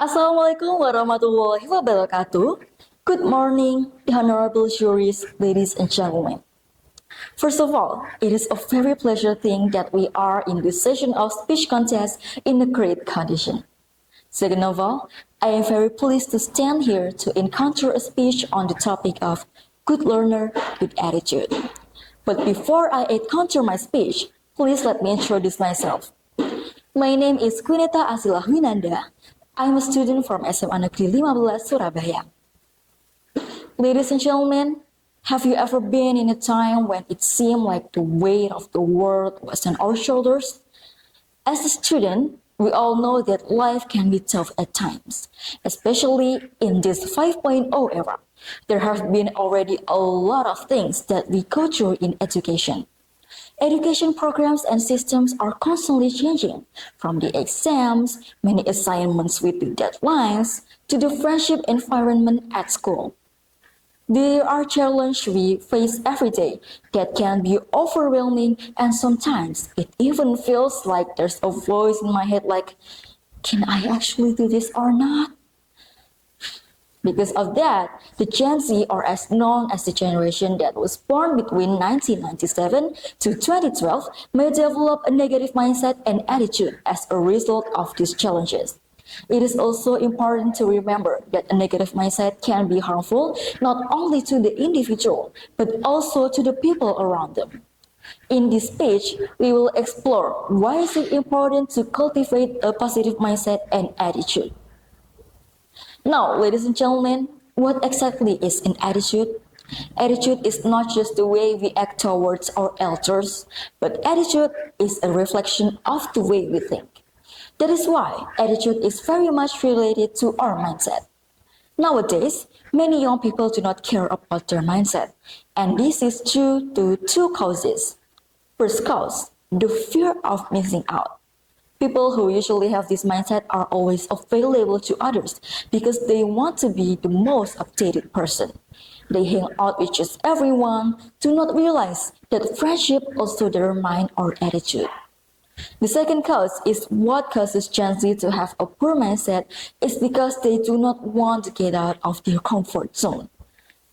Assalamualaikum warahmatullahi wabarakatuh. Good morning, honorable juries, ladies and gentlemen. First of all, it is a very pleasure thing that we are in this session of speech contest in a great condition. Second of all, I am very pleased to stand here to encounter a speech on the topic of good learner, good attitude. But before I encounter my speech, please let me introduce myself. My name is Quinetta Asiilah. I'm a student from SMA Negeri 15 Surabaya. Ladies and gentlemen, have you ever been in a time when it seemed like the weight of the world was on our shoulders? As a student, we all know that life can be tough at times, especially in this 5.0 era. There have been already a lot of things that we go through in education. Education programs and systems are constantly changing, from the exams, many assignments with the deadlines, to the friendship environment at school. There are challenges we face every day that can be overwhelming, and sometimes it even feels like there's a voice in my head like, can I actually do this or not? Because of that, the Gen Z, or as known as the generation that was born between 1997 to 2012, may develop a negative mindset and attitude as a result of these challenges. It is also important to remember that a negative mindset can be harmful not only to the individual, but also to the people around them. In this page, we will explore why is it important to cultivate a positive mindset and attitude. Now, ladies and gentlemen, what exactly is an attitude? Attitude is not just the way we act towards our elders, but attitude is a reflection of the way we think. That is why attitude is very much related to our mindset. Nowadays, many young people do not care about their mindset, and this is due to two causes. First cause, the fear of missing out. People who usually have this mindset are always available to others because they want to be the most updated person. They hang out with just everyone, do not realize that friendship also determines our attitude. The second cause is what causes Gen Z to have a poor mindset is because they do not want to get out of their comfort zone.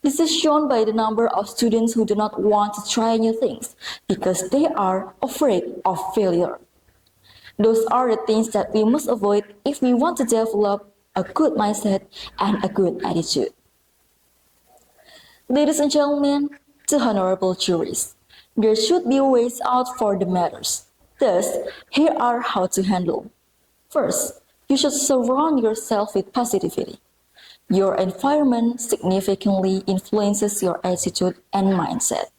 This is shown by the number of students who do not want to try new things because they are afraid of failure. Those are the things that we must avoid if we want to develop a good mindset and a good attitude. Ladies and gentlemen, to honorable juries, there should be ways out for the matters. Thus, here are how to handle. First, you should surround yourself with positivity. Your environment significantly influences your attitude and mindset.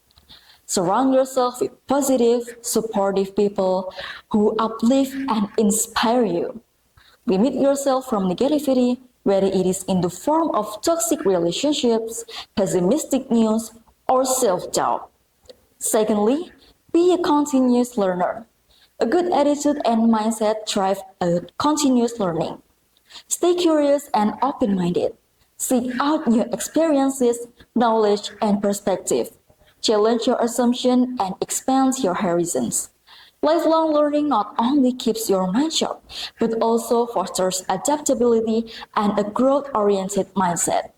Surround yourself with positive, supportive people who uplift and inspire you. Limit yourself from negativity, whether it is in the form of toxic relationships, pessimistic news, or self-doubt. Secondly, be a continuous learner. A good attitude and mindset drive a continuous learning. Stay curious and open-minded. Seek out new experiences, knowledge, and perspective. Challenge your assumption and expand your horizons. Lifelong learning not only keeps your mind sharp, but also fosters adaptability and a growth-oriented mindset.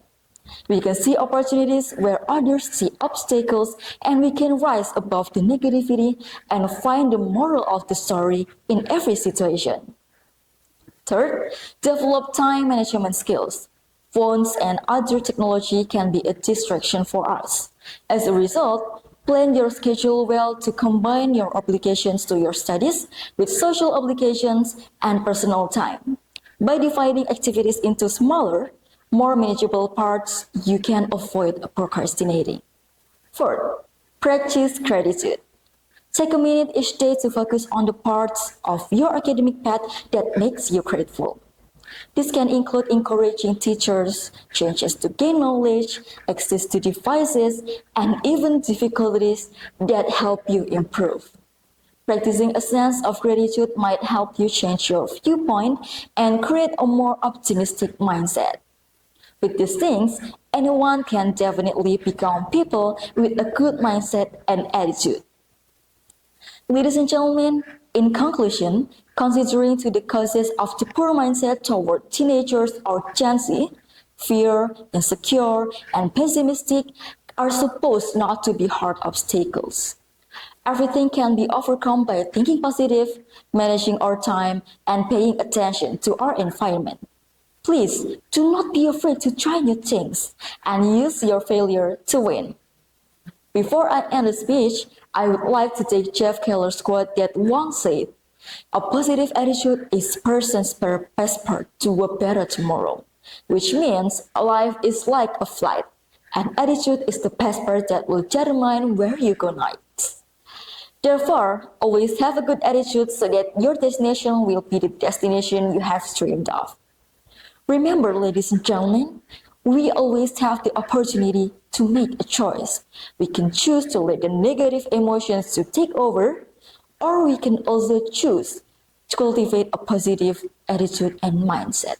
We can see opportunities where others see obstacles, and we can rise above the negativity and find the moral of the story in every situation. Third, develop time management skills. Phones and other technology can be a distraction for us. As a result, plan your schedule well to combine your obligations to your studies with social obligations and personal time. By dividing activities into smaller, more manageable parts, you can avoid procrastinating. Fourth, practice gratitude. Take a minute each day to focus on the parts of your academic path that makes you grateful. This can include encouraging teachers, changes to gain knowledge, access to devices, and even difficulties that help you improve. Practicing a sense of gratitude might help you change your viewpoint and create a more optimistic mindset. With these things, anyone can definitely become people with a good mindset and attitude. Ladies and gentlemen, in conclusion, Considering to the causes of the poor mindset toward teenagers or Gen Z, fear, insecure, and pessimistic are supposed not to be hard obstacles. Everything can be overcome by thinking positive, managing our time, and paying attention to our environment. Please do not be afraid to try new things and use your failure to win. Before I end the speech, I would like to take Jeff Keller's quote that once said, "A positive attitude is person's passport to a better tomorrow," which means life is like a flight, and attitude is the passport that will determine where you go next. Therefore, always have a good attitude so that your destination will be the destination you have dreamed of. Remember, ladies and gentlemen, we always have the opportunity to make a choice. We can choose to let the negative emotions to take over, or we can also choose to cultivate a positive attitude and mindset.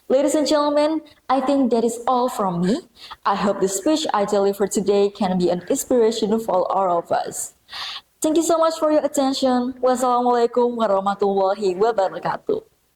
Ladies and gentlemen, I think that is all from me. I hope the speech I delivered today can be an inspiration for all of us. Thank you so much for your attention. Wassalamualaikum warahmatullahi wabarakatuh.